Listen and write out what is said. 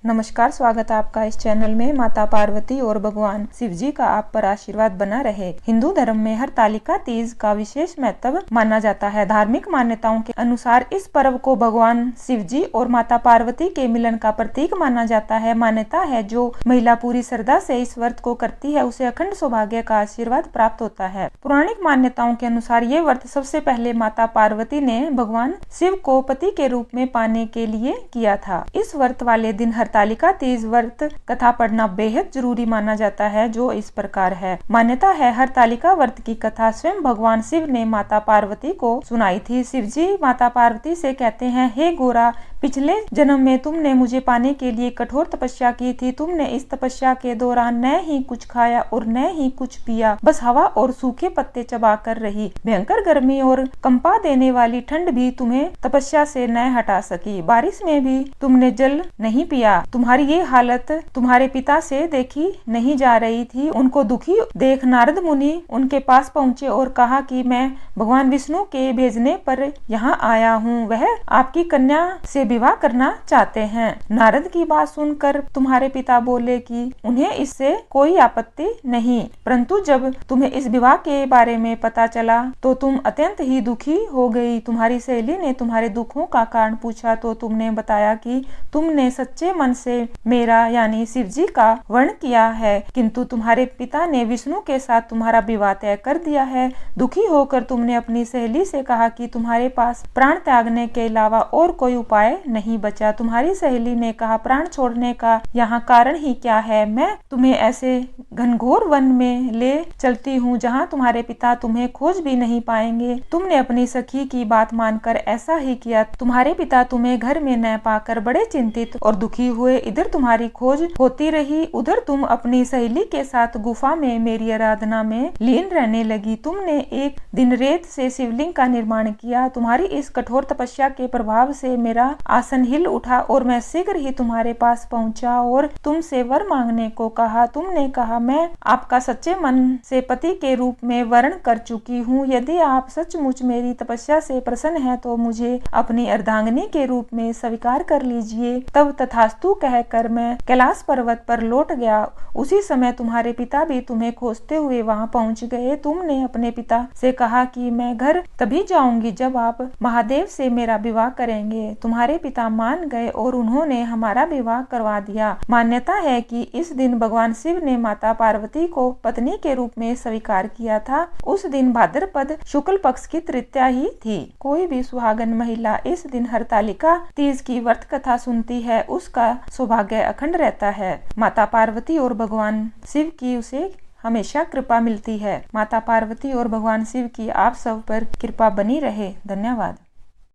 नमस्कार, स्वागत है आपका इस चैनल में। माता पार्वती और भगवान शिव जी का आप पर आशीर्वाद बना रहे। हिंदू धर्म में हरतालिका तीज का विशेष महत्व माना जाता है। धार्मिक मान्यताओं के अनुसार इस पर्व को भगवान शिव जी और माता पार्वती के मिलन का प्रतीक माना जाता है। मान्यता है जो महिला पूरी श्रद्धा से इस व्रत को करती है उसे अखंड सौभाग्य का आशीर्वाद प्राप्त होता है। पौराणिक मान्यताओं के अनुसार ये व्रत सबसे पहले माता पार्वती ने भगवान शिव को पति के रूप में पाने के लिए किया था। इस व्रत वाले दिन हरतालिका तीज व्रत कथा पढ़ना बेहद जरूरी माना जाता है, जो इस प्रकार है। मान्यता है हरतालिका व्रत की कथा स्वयं भगवान शिव ने माता पार्वती को सुनाई थी। शिव जी माता पार्वती से कहते हैं, हे गोरा, पिछले जन्म में तुमने मुझे पाने के लिए कठोर तपस्या की थी। तुमने इस तपस्या के दौरान न ही कुछ खाया और न ही कुछ पिया, बस हवा और सूखे पत्ते चबा कर रही। भयंकर गर्मी और कंपा देने वाली ठंड भी तुम्हें तपस्या से न हटा सकी। बारिश में भी तुमने जल नहीं पिया। तुम्हारी ये हालत तुम्हारे पिता से देखी नहीं जा रही थी। उनको दुखी देख नारद मुनि उनके पास पहुँचे और कहा कि मैं भगवान विष्णु के भेजने पर यहाँ आया हूँ। वह आपकी कन्या से विवाह करना चाहते हैं। नारद की बात सुनकर तुम्हारे पिता बोले कि उन्हें इससे कोई आपत्ति नहीं, परंतु जब तुम्हें इस विवाह के बारे में पता चला तो तुम अत्यंत ही दुखी हो गई। तुम्हारी सहेली ने तुम्हारे दुखों का कारण पूछा तो तुमने बताया कि तुमने सच्चे मन से मेरा यानी शिव जी का वर्ण किया है, किंतु तुम्हारे पिता ने विष्णु के साथ तुम्हारा विवाह तय कर दिया है। दुखी होकर तुमने अपनी सहेली से कहा कि तुम्हारे पास प्राण त्यागने के अलावा और कोई उपाय नहीं बचा। तुम्हारी सहेली ने कहा, प्राण छोड़ने का यहाँ कारण ही क्या है? मैं तुम्हें ऐसे घनघोर वन में ले चलती हूँ जहाँ तुम्हारे पिता तुम्हें खोज भी नहीं पाएंगे। तुमने अपनी सखी की बात मानकर ऐसा ही किया। तुम्हारे पिता तुम्हें घर में न पाकर बड़े चिंतित और दुखी हुए। इधर तुम्हारी खोज होती रही, उधर तुम अपनी सहेली के साथ गुफा में मेरी आराधना में लीन रहने लगी। तुमने एक दिन रेत से शिवलिंग का निर्माण किया। तुम्हारी इस कठोर तपस्या के प्रभाव से मेरा आसन हिल उठा और मैं शीघ्र ही तुम्हारे पास पहुंचा और तुमसे वर मांगने को कहा। तुमने कहा, मैं आपका सच्चे मन से पति के रूप में वर्ण कर चुकी हूँ। यदि आप सचमुच मेरी तपस्या से प्रसन्न हैं तो मुझे अपनी अर्धांगिनी के रूप में स्वीकार कर लीजिए। तब तथास्तु कहकर मैं कैलाश पर्वत पर लौट गया। उसी समय तुम्हारे पिता भी तुम्हें खोजते हुए वहां पहुंच गए। तुमने अपने पिता से कहा कि मैं घर तभी जाऊंगी जब आप महादेव से मेरा विवाह करेंगे। तुम्हारे पिता मान गए और उन्होंने हमारा विवाह करवा दिया। मान्यता है कि इस दिन भगवान शिव ने माता पार्वती को पत्नी के रूप में स्वीकार किया था। उस दिन भाद्रपद शुक्ल पक्ष की तृतीया ही थी। कोई भी सुहागन महिला इस दिन हरतालिका तीज की व्रत कथा सुनती है, उसका सौभाग्य अखंड रहता है। माता पार्वती और भगवान शिव की उसे हमेशा कृपा मिलती है। माता पार्वती और भगवान शिव की आप सब पर कृपा बनी रहे। धन्यवाद।